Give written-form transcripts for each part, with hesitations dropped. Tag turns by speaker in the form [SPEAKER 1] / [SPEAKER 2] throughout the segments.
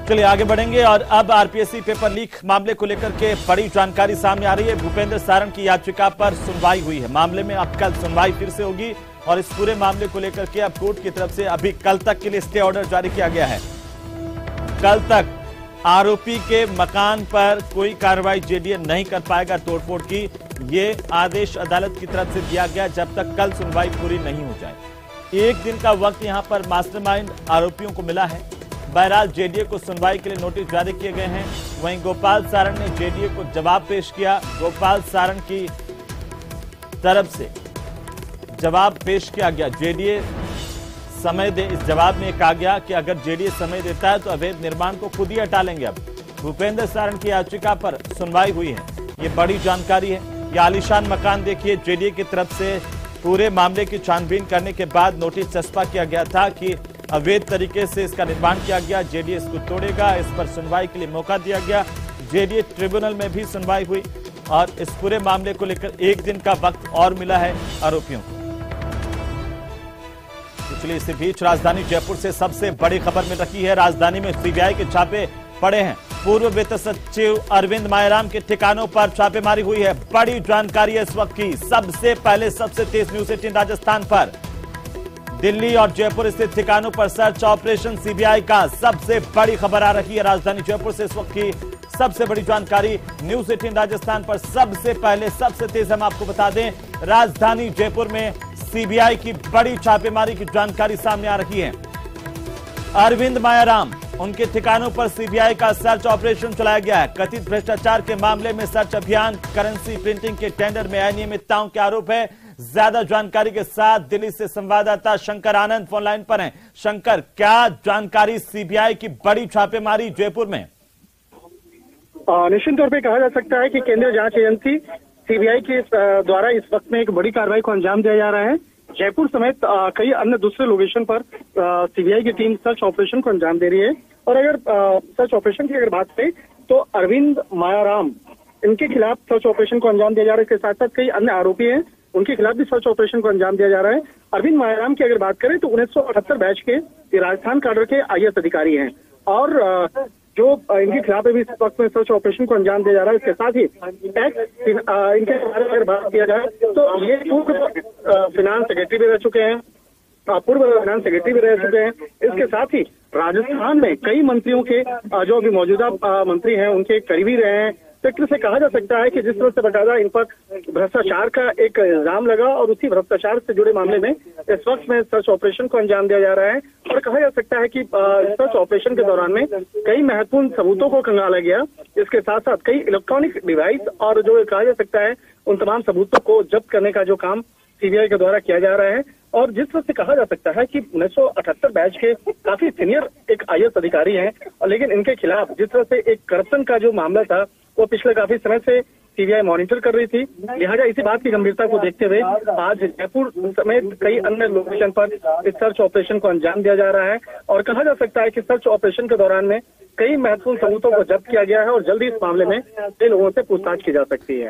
[SPEAKER 1] चलिए आगे बढ़ेंगे और अब आरपीएससी पेपर लीक मामले को लेकर के बड़ी जानकारी सामने आ रही है। भूपेंद्र सारण की याचिका पर सुनवाई हुई है। मामले में अब कल सुनवाई फिर से होगी और इस पूरे मामले को लेकर के अब कोर्ट की तरफ से अभी कल तक के लिए स्टे ऑर्डर जारी किया गया है। कल तक आरोपी के मकान पर कोई कार्रवाई जेडीए नहीं कर पाएगा तोड़फोड़ की, ये आदेश अदालत की तरफ से दिया गया जब तक कल सुनवाई पूरी नहीं हो जाए। एक दिन का वक्त यहां पर मास्टरमाइंड आरोपियों को मिला है। बहरहाल जेडीए को सुनवाई के लिए नोटिस जारी किए गए हैं। वहीं गोपाल सारण ने जेडीए को जवाब पेश किया। गोपाल सारण की तरफ से जवाब पेश किया गया, जेडीए समय दे। इस जवाब में कहा गया कि अगर जेडीए समय देता है तो अवैध निर्माण को खुद ही हटा लेंगे। अब भूपेंद्र सारण की याचिका पर सुनवाई हुई है, ये बड़ी जानकारी है। ये आलीशान मकान देखिए, जेडीए की तरफ से पूरे मामले की छानबीन करने के बाद नोटिस चस्पा किया गया था कि अवैध तरीके से इसका निर्माण किया गया, जेडीए इसको तोड़ेगा। इस पर सुनवाई के लिए मौका दिया गया। जेडीए ट्रिब्यूनल में भी सुनवाई हुई और इस पूरे मामले को लेकर एक दिन का वक्त और मिला है आरोपियों को। चलिए इसी बीच राजधानी जयपुर से सबसे बड़ी खबर मिल रही है। राजधानी में सीबीआई के छापे पड़े हैं। पूर्व वित्त सचिव अरविंद मायाराम के ठिकानों पर छापेमारी हुई है। बड़ी जानकारी है इस वक्त की। सबसे पहले सबसे तेज न्यूज 18 राजस्थान पर दिल्ली और जयपुर स्थित ठिकानों पर सर्च ऑपरेशन सीबीआई का। सबसे बड़ी खबर आ रही है राजधानी जयपुर से इस वक्त की सबसे बड़ी जानकारी न्यूज 18 राजस्थान पर। सबसे पहले सबसे तेज हम आपको बता दें, राजधानी जयपुर में सीबीआई की बड़ी छापेमारी की जानकारी सामने आ रही है। अरविंद मायाराम, उनके ठिकानों पर सीबीआई का सर्च ऑपरेशन चलाया गया है। कथित भ्रष्टाचार के मामले में सर्च अभियान, करेंसी प्रिंटिंग के टेंडर में अनियमितताओं के आरोप है। ज्यादा जानकारी के साथ दिल्ली से संवाददाता शंकर आनंद फोन लाइन पर हैं। शंकर, क्या जानकारी सीबीआई की बड़ी छापेमारी जयपुर में?
[SPEAKER 2] निश्चित तौर पे कहा जा सकता है कि केंद्रीय जांच एजेंसी सीबीआई के द्वारा इस वक्त में एक बड़ी कार्रवाई को अंजाम दिया जा रहा है। जयपुर समेत कई अन्य दूसरे लोकेशन पर सीबीआई की टीम सर्च ऑपरेशन को अंजाम दे रही है। और अगर सर्च ऑपरेशन की अगर बात करें तो अरविंद मायाराम, इनके खिलाफ सर्च ऑपरेशन को अंजाम दिया जा रहा है। इसके साथ साथ कई अन्य आरोपी हैं, उनके खिलाफ भी सर्च ऑपरेशन को अंजाम दिया जा रहा है। अरविंद मायाराम की अगर बात करें तो 1978 बैच के राजस्थान काडर के आईएएस अधिकारी हैं और जो इनके खिलाफ भी इस वक्त में सर्च ऑपरेशन को अंजाम दिया जा रहा है। इसके साथ ही इनके बारे में अगर बात किया जाए तो ये पूर्व फिनांस सेक्रेटरी भी रह चुके हैं, पूर्व फाइनेंस सेक्रेटरी भी रह चुके हैं। इसके साथ ही राजस्थान में कई मंत्रियों के जो अभी मौजूदा मंत्री हैं उनके करीबी रहे हैं। तो एक तरह से कहा जा सकता है कि जिस तरह से बकायदा इन पर भ्रष्टाचार का एक इल्जाम लगा और उसी भ्रष्टाचार से जुड़े मामले में इस वक्त में सर्च ऑपरेशन को अंजाम दिया जा रहा है। और कहा जा सकता है कि सर्च ऑपरेशन के दौरान में कई महत्वपूर्ण सबूतों को खंगाला गया। इसके साथ साथ कई इलेक्ट्रॉनिक डिवाइस और जो कहा जा सकता है उन तमाम सबूतों को जब्त करने का जो काम सीबीआई के द्वारा किया जा रहा है। और जिस तरह से कहा जा सकता है कि 1978 बैच के काफी सीनियर एक आईएएस अधिकारी हैं, लेकिन इनके खिलाफ जिस तरह से एक करप्शन का जो मामला था वो पिछले काफी समय से सीबीआई मॉनिटर कर रही थी। लिहाजा इसी बात की गंभीरता को देखते हुए आज जयपुर समेत कई अन्य लोकेशन पर इस सर्च ऑपरेशन को अंजाम दिया जा रहा है। और कहा जा सकता है कि सर्च ऑपरेशन के दौरान में कई महत्वपूर्ण सबूतों को जब्त किया गया है और जल्दी इस मामले में कई लोगों से पूछताछ की जा सकती है।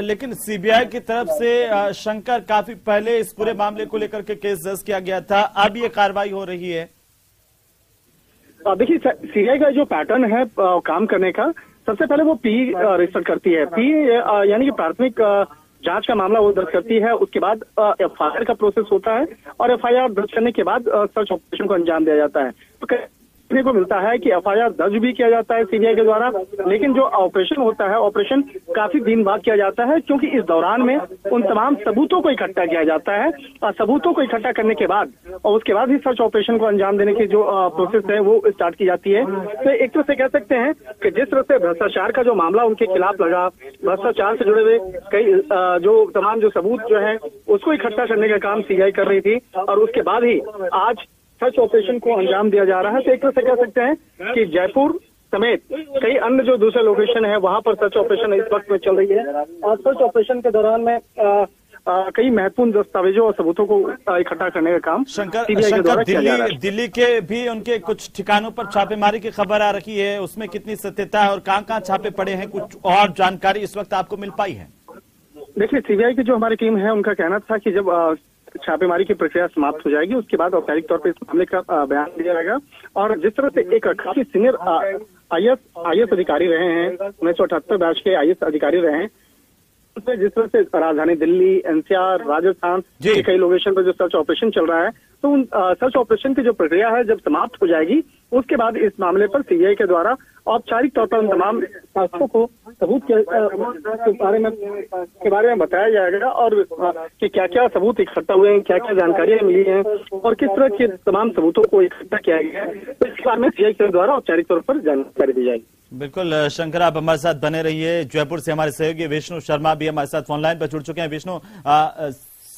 [SPEAKER 1] लेकिन सीबीआई की तरफ से शंकर काफी पहले इस पूरे मामले को लेकर के केस दर्ज किया गया था, अब ये कार्रवाई हो रही है।
[SPEAKER 2] देखिए, सीबीआई का जो पैटर्न है काम करने का, सबसे पहले वो पी रजिस्टर करती है। पी यानी कि प्राथमिक जांच का मामला वो दर्ज करती है। उसके बाद एफआईआर का प्रोसेस होता है और एफआईआर दर्ज करने के बाद सर्च ऑपरेशन को अंजाम दिया जाता है। तो देखने को मिलता है कि एफआईआर दर्ज भी किया जाता है सीबीआई के द्वारा, लेकिन जो ऑपरेशन होता है ऑपरेशन काफी दिन बाद किया जाता है, क्योंकि इस दौरान में उन तमाम सबूतों को इकट्ठा किया जाता है। और सबूतों को इकट्ठा करने के बाद और उसके बाद ही सर्च ऑपरेशन को अंजाम देने की जो प्रोसेस है वो स्टार्ट की जाती है। तो एक तरह से कह सकते हैं कि जिस तरह से भ्रष्टाचार का जो मामला उनके खिलाफ लगा, भ्रष्टाचार से जुड़े हुए कई जो तमाम जो सबूत जो है उसको इकट्ठा करने का काम सीबीआई कर रही थी और उसके बाद ही आज सर्च ऑपरेशन को अंजाम दिया जा रहा है। तो एक तरह से कह सकते हैं कि जयपुर समेत कई अन्य जो दूसरे लोकेशन है वहां पर सर्च ऑपरेशन इस वक्त में चल रही है। और सर्च ऑपरेशन के दौरान में कई महत्वपूर्ण दस्तावेजों और सबूतों को इकट्ठा करने का काम
[SPEAKER 1] शंकर दिल्ली के भी उनके कुछ ठिकानों पर छापेमारी की खबर आ रही है, उसमें कितनी सत्यता है और कहां छापे पड़े हैं, कुछ और जानकारी इस वक्त आपको मिल पाई है?
[SPEAKER 2] देखिए, सीबीआई की जो हमारी टीम है उनका कहना था कि जब छापेमारी की प्रक्रिया समाप्त हो जाएगी। उसके बाद औपचारिक तौर पर इस मामले का बयान दिया जाएगा। और जिस तरह से एक काफी सीनियर आईएएस अधिकारी रहे हैं, 1978 बैच के आईएएस अधिकारी रहे हैं, जिस तरह से राजधानी दिल्ली, एनसीआर, राजस्थान के कई लोकेशन पर जो सर्च ऑपरेशन चल रहा है, तो उन सर्च ऑपरेशन की जो प्रक्रिया है जब समाप्त हो जाएगी उसके बाद इस मामले पर सीबीआई के द्वारा औपचारिक तौर पर उन तमाम शासकों को सबूत के बारे में बताया जाएगा और कि क्या क्या सबूत इकट्ठा हुए हैं, क्या क्या जानकारियां मिली हैं और किस तरह के तमाम सबूतों को इकट्ठा किया गया है, तो इसके बारे में सीबीआई के द्वारा औपचारिक तौर पर जानकारी दी जाएगी।
[SPEAKER 1] बिल्कुल शंकर, आप हमारे साथ बने रहिए। जयपुर से हमारे सहयोगी विष्णु शर्मा भी हमारे साथ ऑनलाइन पर जुड़ चुके हैं। विष्णु,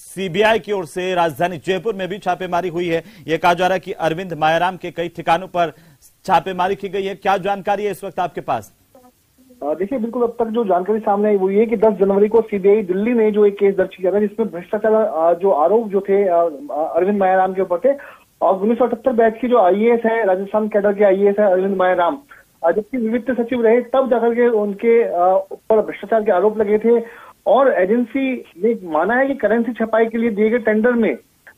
[SPEAKER 1] सीबीआई की ओर से राजधानी जयपुर में भी छापेमारी हुई है। यह कहा जा रहा है कि अरविंद मायाराम के कई ठिकानों पर छापेमारी की गई है। क्या जानकारी है इस वक्त आपके पास?
[SPEAKER 3] देखिए, बिल्कुल अब तक जो जानकारी सामने आई वो ये कि 10 जनवरी को सीबीआई दिल्ली ने जो एक केस दर्ज किया था जिसमें भ्रष्टाचार जो आरोप जो थे अरविंद मायाराम के ऊपर थे, और 1978 बैच की जो आईएएस है, राजस्थान कैडर के आईएएस है अरविंद मायाराम, जबकि वित्त सचिव रहे तब जाकर के उनके ऊपर भ्रष्टाचार के आरोप लगे थे। और एजेंसी ने माना है कि करेंसी छपाई के लिए दिए गए टेंडर में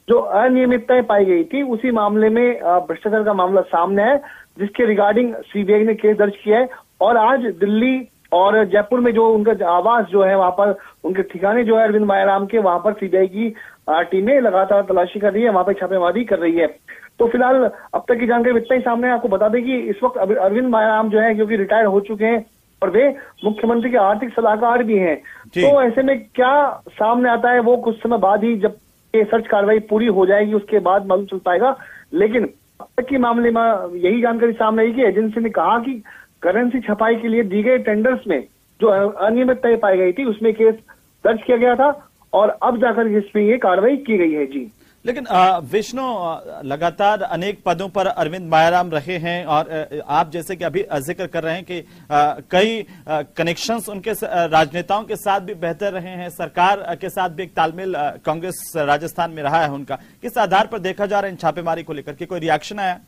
[SPEAKER 3] जो अनियमितताएं पाई गई थी उसी मामले में भ्रष्टाचार का मामला सामने है, जिसके रिगार्डिंग सीबीआई ने केस दर्ज किया है। और आज दिल्ली और जयपुर में जो उनका आवास जो है वहां पर उनके ठिकाने जो है अरविंद मायाराम के, वहां पर सीबीआई की टीमें लगातार तलाशी कर रही है, वहां पर छापेमारी कर रही है। तो फिलहाल अब तक की जानकारी इतना ही सामने है। आपको बता दें कि इस वक्त अरविंद मायाराम जो है क्योंकि रिटायर हो चुके हैं और वे मुख्यमंत्री के आर्थिक सलाहकार भी हैं, तो ऐसे में क्या सामने आता है वो कुछ समय बाद ही, जब ये सर्च कार्रवाई पूरी हो जाएगी उसके बाद मालूम चल पाएगा। लेकिन अब तक के मामले में यही जानकारी सामने आई कि एजेंसी ने कहा कि करेंसी छपाई के लिए दी गए टेंडर्स में जो अनियमितताएं पाई गई थी उसमें केस दर्ज किया गया था और अब जाकर इसमें ये कार्रवाई की गई है। जी,
[SPEAKER 1] लेकिन विष्णु, लगातार अनेक पदों पर अरविंद मायाराम रहे हैं और आप जैसे कि अभी जिक्र कर रहे हैं कि कई कनेक्शंस उनके राजनेताओं के साथ भी बेहतर रहे हैं, सरकार के साथ भी एक तालमेल कांग्रेस राजस्थान में रहा है उनका। किस आधार पर देखा जा रहा है इन छापेमारी को लेकर के कोई रिएक्शन आया?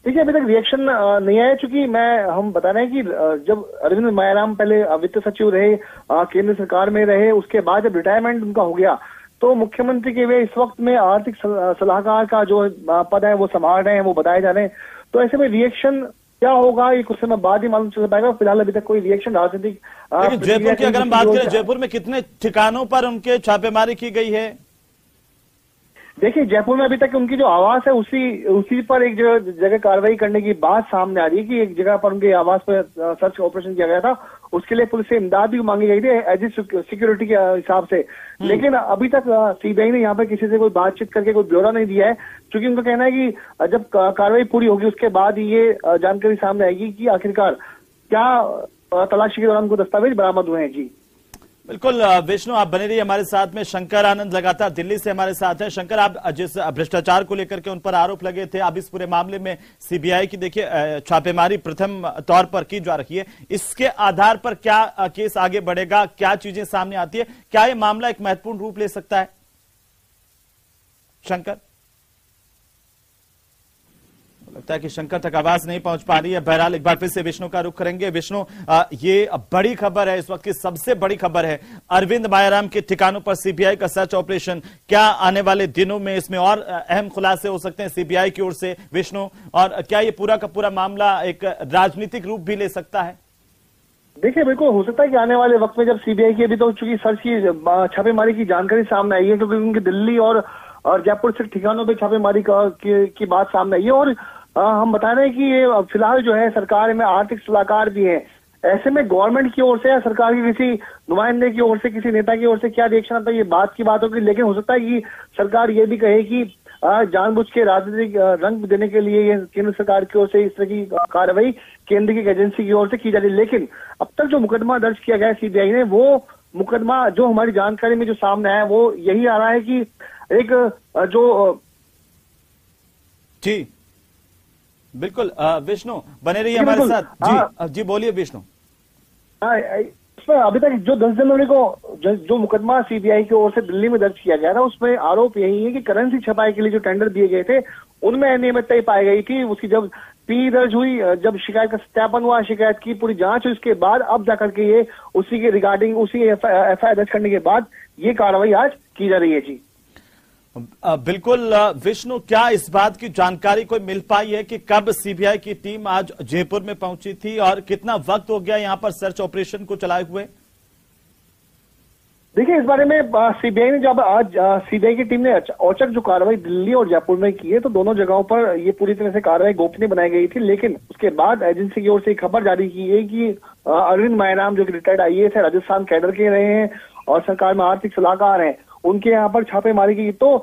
[SPEAKER 3] देखिए, अभी तक रिएक्शन नहीं आया, चूंकि हम बता रहे हैं कि जब अरविंद मायाराम पहले वित्त सचिव रहे, केंद्र सरकार में रहे, उसके बाद जब रिटायरमेंट उनका हो गया तो मुख्यमंत्री के वे इस वक्त में आर्थिक सलाहकार का जो पद है वो संभाल रहे हैं, वो बताए जा रहे हैं। तो ऐसे में रिएक्शन क्या होगा ये कुछ समय बाद ही मालूम चल पाएगा। फिलहाल अभी तक कोई रिएक्शन राजनीतिक।
[SPEAKER 1] लेकिन जयपुर की अगर हम बात करें, जयपुर में कितने ठिकानों पर उनके छापेमारी की गई है?
[SPEAKER 3] देखिए, जयपुर में अभी तक उनकी जो आवास है उसी पर एक जगह कार्रवाई करने की बात सामने आ रही है कि एक जगह पर उनके आवास पर सर्च ऑपरेशन किया गया था, उसके लिए पुलिस से इमदाद भी मांगी गई थी एज ए सिक्योरिटी के हिसाब से। लेकिन अभी तक सीबीआई ने यहाँ पर किसी से कोई बातचीत करके कोई ब्यौरा नहीं दिया है, क्योंकि उनका कहना है कि जब कार्रवाई पूरी होगी उसके बाद ये जानकारी सामने आएगी कि आखिरकार क्या तलाशी के दौरान उनको दस्तावेज बरामद हुए हैं। जी
[SPEAKER 1] बिल्कुल विष्णु, आप बने रहिए हमारे साथ में। शंकर आनंद लगातार दिल्ली से हमारे साथ हैं। शंकर, आप जिस भ्रष्टाचार को लेकर के उन पर आरोप लगे थे, अब इस पूरे मामले में सीबीआई की देखिए छापेमारी प्रथम तौर पर की जा रही है, इसके आधार पर क्या केस आगे बढ़ेगा, क्या चीजें सामने आती है, क्या ये मामला एक महत्वपूर्ण रूप ले सकता है? शंकर, लगता है कि शंकर तक आवाज नहीं पहुंच पा रही है। बहरहाल एक बार फिर से विष्णु का रुख करेंगे। विष्णु, ये बड़ी खबर है, इस वक्त की सबसे बड़ी खबर है अरविंद मायाराम के ठिकानों पर सीबीआई का सर्च ऑपरेशन। क्या आने वाले दिनों में इसमें और अहम खुलासे हो सकते हैं सीबीआई की ओर से, विष्णु? और क्या ये पूरा का पूरा मामला एक राजनीतिक रूप भी ले सकता है?
[SPEAKER 3] देखिए, बिल्कुल हो सकता है कि आने वाले वक्त में जब सीबीआई की अभी तो चूंकि सर्च की छापेमारी की जानकारी सामने आई है, क्योंकि उनकी दिल्ली और जयपुर से ठिकानों पर छापेमारी की बात सामने आई है। और हम बता रहे हैं कि ये फिलहाल जो है सरकार में आर्थिक सलाहकार भी हैं। ऐसे में गवर्नमेंट की ओर से या सरकार के किसी नुमाइंदे की ओर से, किसी नेता की ओर से क्या रिएक्शन आता है ये बात की बात होगी। लेकिन हो सकता है कि सरकार ये भी कहे कि जानबूझ के राजनीतिक रंग देने के लिए ये केंद्र सरकार की ओर से इस तरह की कार्रवाई केंद्र की एजेंसी की ओर से की जा रही है। लेकिन अब तक जो मुकदमा दर्ज किया गया है सीबीआई ने, वो मुकदमा जो हमारी जानकारी में जो सामने आया है वो यही आ रहा है कि एक जो
[SPEAKER 1] जी बिल्कुल विष्णु बने रहिए हमारे साथ। जी बोलिए विष्णु।
[SPEAKER 3] इसमें अभी तक जो 10 जनवरी को जो मुकदमा सीबीआई की ओर से दिल्ली में दर्ज किया गया था उसमें आरोप यही है कि करेंसी छपाई के लिए जो टेंडर दिए गए थे उनमें अनियमितता पाई गई थी। उसकी जब पी दर्ज हुई, जब शिकायत का सत्यापन हुआ, शिकायत की पूरी जांच हुई, उसके बाद अब जाकर के ये उसी के रिगार्डिंग उसी एफआईआर दर्ज करने के बाद ये कार्रवाई आज की जा रही है। जी
[SPEAKER 1] बिल्कुल विष्णु, क्या इस बात की जानकारी कोई मिल पाई है कि कब सीबीआई की टीम आज जयपुर में पहुंची थी और कितना वक्त हो गया यहां पर सर्च ऑपरेशन को चलाए हुए?
[SPEAKER 3] देखिए, इस बारे में सीबीआई ने जब आज सीबीआई की टीम ने औचक जो कार्रवाई दिल्ली और जयपुर में की है, तो दोनों जगहों पर ये पूरी तरह से कार्रवाई गोपनीय बनाई गई थी। लेकिन उसके बाद एजेंसी की ओर से एक खबर जारी की है कि अरविंद मायराम, जो कि रिटायर्ड आईएएस है, राजस्थान कैडर के रहे हैं और सरकार में आर्थिक सलाहकार हैं, उनके यहाँ पर छापेमारी की। तो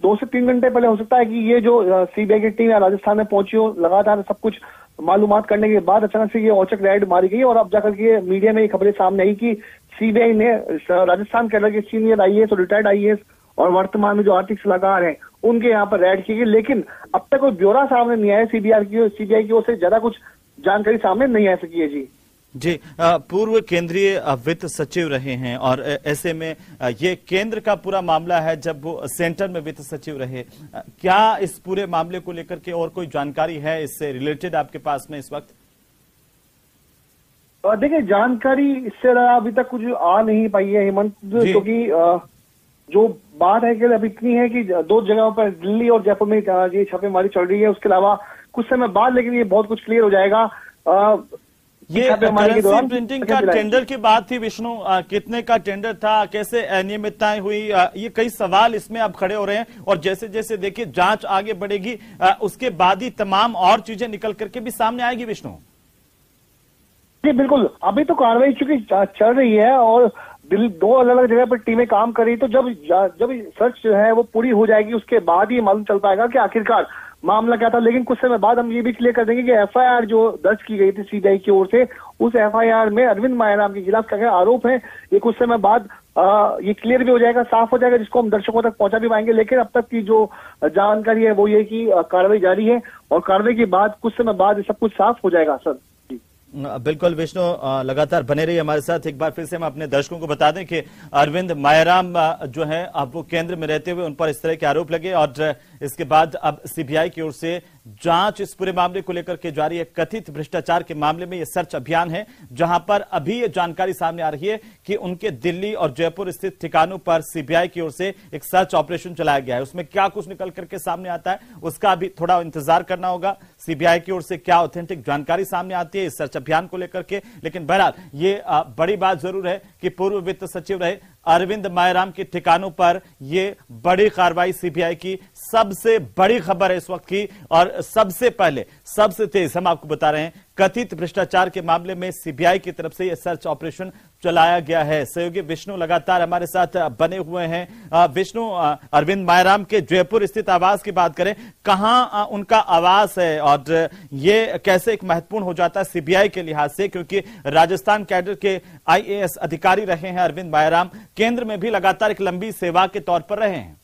[SPEAKER 3] 2 से 3 घंटे पहले हो सकता है कि ये जो सीबीआई की टीम राजस्थान में पहुंची हो, लगातार सब कुछ मालूमात करने के बाद अचानक से ये औचक रेड मारी गई और अब जाकर के मीडिया में ये खबरें सामने आई कि सीबीआई ने राजस्थान कैडर के सीनियर आईएएस और रिटायर्ड आईएएस और वर्तमान में जो आर्थिक सलाहकार हैं, उनके यहाँ पर रेड की गई। लेकिन अब तक कोई ब्यौरा सामने नहीं आया सीबीआई की ओर से, ज्यादा कुछ जानकारी सामने नहीं आ सकी है।
[SPEAKER 1] जी, पूर्व केंद्रीय वित्त सचिव रहे हैं और ऐसे में ये केंद्र का पूरा मामला है जब वो सेंटर में वित्त सचिव रहे। क्या इस पूरे मामले को लेकर के और कोई जानकारी है इससे रिलेटेड आपके पास में इस वक्त?
[SPEAKER 3] देखिए, जानकारी इससे अभी तक कुछ आ नहीं पाई है हेमंत, क्योंकि जो बात है कि अभी इतनी है कि 2 जगहों पर दिल्ली और जयपुर में ये छापेमारी चल रही है। उसके अलावा कुछ समय बाद लेकिन ये बहुत कुछ क्लियर हो जाएगा।
[SPEAKER 1] ये करेंसी प्रिंटिंग का टेंडर की बात थी विष्णु, कितने का टेंडर था, कैसे अनियमितताएं हुई, ये कई सवाल इसमें अब खड़े हो रहे हैं। और जैसे जैसे देखिए जांच आगे बढ़ेगी उसके बाद ही तमाम और चीजें निकल करके भी सामने आएगी विष्णु।
[SPEAKER 3] जी बिल्कुल, अभी तो कार्रवाई चूंकि चल रही है और 2 अलग अलग जगह पर टीमें काम कर रही, तो जब सर्च जो है वो पूरी हो जाएगी उसके बाद ही मालूम चल पाएगा कि आखिरकार मामला क्या था। लेकिन कुछ समय बाद हम ये भी क्लियर कर देंगे कि एफआईआर जो दर्ज की गई थी सीबीआई की ओर से, उस एफआईआर में अरविंद मायराम के खिलाफ क्या आरोप है, ये कुछ समय बाद ये क्लियर भी हो जाएगा, साफ हो जाएगा, जिसको हम दर्शकों तक पहुंचा भी पाएंगे। लेकिन अब तक की जो जानकारी है वो ये कि कार्रवाई जारी है और कार्रवाई के बाद कुछ समय बाद सब कुछ साफ हो जाएगा। सर
[SPEAKER 1] बिल्कुल विष्णु, लगातार बने रहिए हमारे साथ। एक बार फिर से हम अपने दर्शकों को बता दें कि अरविंद मायराम जो है अब वो केंद्र में रहते हुए उन पर इस तरह के आरोप लगे और इसके बाद अब सीबीआई की ओर से जांच इस पूरे मामले को लेकर के जारी है। कथित भ्रष्टाचार के मामले में यह सर्च अभियान है, जहां पर अभी ये जानकारी सामने आ रही है कि उनके दिल्ली और जयपुर स्थित ठिकानों पर सीबीआई की ओर से एक सर्च ऑपरेशन चलाया गया है। उसमें क्या कुछ निकल करके सामने आता है उसका अभी थोड़ा इंतजार करना होगा, सीबीआई की ओर से क्या ऑथेंटिक जानकारी सामने आती है इस सर्च अभियान को लेकर के। लेकिन बहरहाल ये बड़ी बात जरूर है कि पूर्व वित्त सचिव रहे अरविंद मायराम के ठिकानों पर ये बड़ी कार्रवाई सीबीआई की सबसे बड़ी खबर है इस वक्त की। और सबसे पहले सबसे तेज हम आपको बता रहे हैं, कथित भ्रष्टाचार के मामले में सीबीआई की तरफ से यह सर्च ऑपरेशन चलाया गया है। सहयोगी विष्णु लगातार हमारे साथ बने हुए हैं। विष्णु, अरविंद मायराम के जयपुर स्थित आवास की बात करें, कहां उनका आवास है और ये कैसे एक महत्वपूर्ण हो जाता है सीबीआई के लिहाज से, क्योंकि राजस्थान कैडर के आईएएस अधिकारी रहे हैं अरविंद मायराम, केंद्र में भी लगातार एक लंबी सेवा के तौर पर रहे हैं।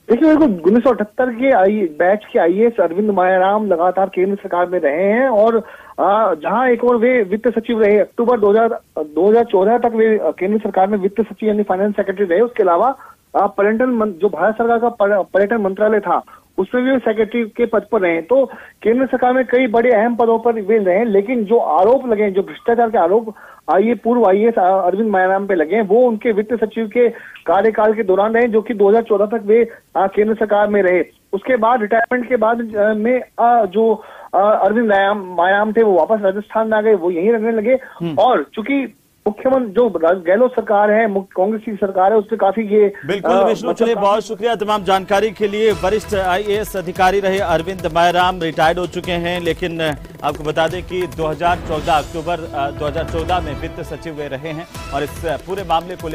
[SPEAKER 3] देखिए, 1978 के बैच के आईएएस अरविंद मायराम लगातार केंद्र सरकार में रहे हैं और जहां एक और वे वित्त सचिव रहे, अक्टूबर 2014 तक वे केंद्र सरकार में वित्त सचिव यानी फाइनेंस सेक्रेटरी रहे। उसके अलावा पर्यटन, जो भारत सरकार का पर्यटन मंत्रालय था, उसमें भी सेक्रेटरी के पद पर रहे। तो केंद्र सरकार में कई बड़े अहम पदों पर वे रहे। लेकिन जो आरोप लगे, जो भ्रष्टाचार के आरोप पूर्व आईएएस अरविंद मायराम पे लगे, वो उनके वित्त सचिव के कार्यकाल के दौरान रहे, जो कि 2014 तक वे केंद्र सरकार में रहे। उसके बाद रिटायरमेंट के बाद में जो अरविंद मायराम थे वो वापस राजस्थान में आ गए, वो यहीं रहने लगे। और चूंकि मुख्यमंत्री जो गहलोत सरकार है, कांग्रेस की सरकार है, उससे काफी ये
[SPEAKER 1] बिल्कुल विष्णु, चलिए बहुत शुक्रिया तमाम जानकारी के लिए। वरिष्ठ आईएएस अधिकारी रहे अरविंद मायराम, रिटायर्ड हो चुके हैं, लेकिन आपको बता दें कि 2014 अक्टूबर 2014 में वित्त सचिव वे रहे हैं और इस पूरे मामले को